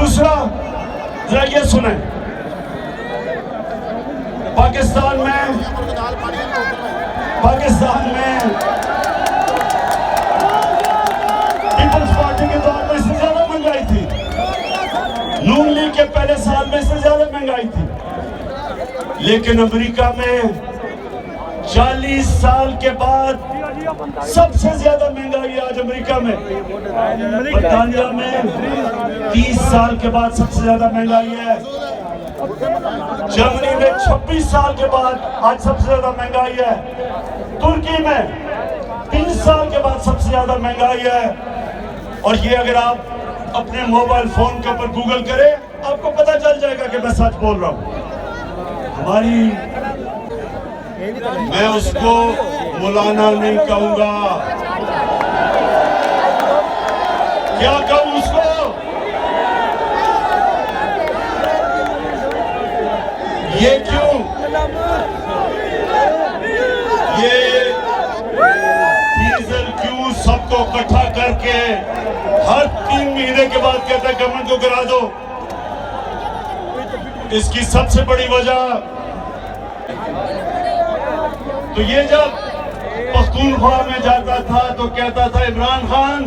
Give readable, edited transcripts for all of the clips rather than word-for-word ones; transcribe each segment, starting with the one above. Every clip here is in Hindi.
दूसरा, जरा ये सुने, पाकिस्तान में पीपल्स पार्टी के दौर में इससे ज्यादा महंगाई थी, नून लीग के पहले साल में इससे ज्यादा महंगाई थी। लेकिन अमेरिका में 40 साल के बाद सबसे ज्यादा महंगाई है आज अमेरिका में। बरतानिया में 30 साल के बाद सबसे ज्यादा महंगाई है। जर्मनी में 26 साल के बाद आज सबसे ज्यादा महंगाई है। तुर्की में 30 साल के बाद सबसे ज्यादा महंगाई है। और ये अगर आप अपने मोबाइल फोन के ऊपर गूगल करें, आपको पता चल जाएगा कि मैं सच बोल रहा हूं। मैं उसको मौलाना नहीं कहूंगा, क्या कहूं उसको? ये क्यों? ये डीजल क्यों सबको इकट्ठा करके हर 3 महीने के बाद कहता है गवर्नमेंट को गिरा दो? इसकी सबसे बड़ी वजह, तो ये जब पख्तूनख्वा में जाता था तो कहता था इमरान खान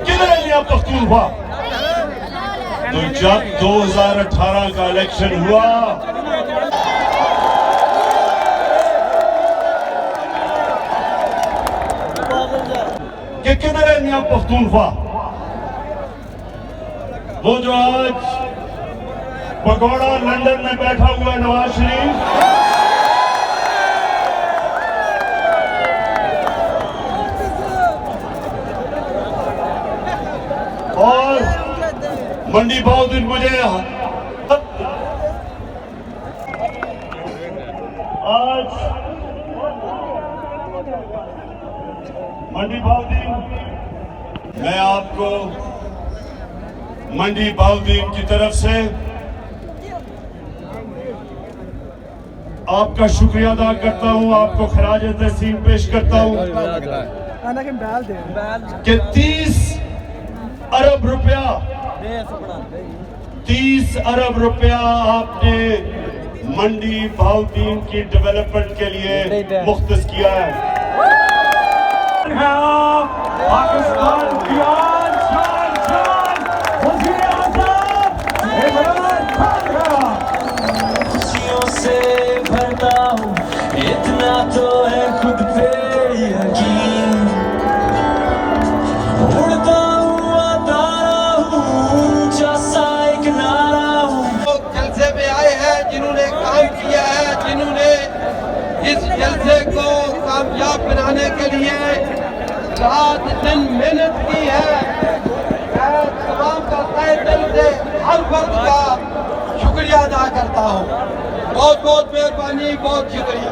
किधर है यहाँ पख्तूनख्वा? तो जब 2018 का इलेक्शन हुआ कि किधर है यहाँ पख्तूनख्वा? वो जो आज पगोड़ा लंदन में बैठा हुआ नवाज शरीफ, और मंडी बहुद्दीन मुझे आज मंडी बहुद्दीन, मैं आपको मंडी बहुद्दीन की तरफ से आपका शुक्रिया अदा करता हूं, आपको खराज तहसीन पेश करता हूं कि 30 अरब रुपया आपने मंडी बहुद्दीन की डेवलपमेंट के लिए मुख्तस किया है। पाकिस्तान की आन शान वज़ीर आज़म इमरान खान का खुशियों से भरता हूँ, इतना तो है खुद पे यकीन। उड़ता हुआ तारा हूँ, ऊंचा सा एक नारा हूँ। जलसे में आए हैं जिन्होंने काम किया है, जिन्होंने इस जलसे को कामयाब बनाने के लिए रात दिन मेहनत की है। मैं तमाम का तहे दिल से हर वर्ग का शुक्रिया अदा करता हूँ। बहुत बहुत मेहरबानी, बहुत शुक्रिया।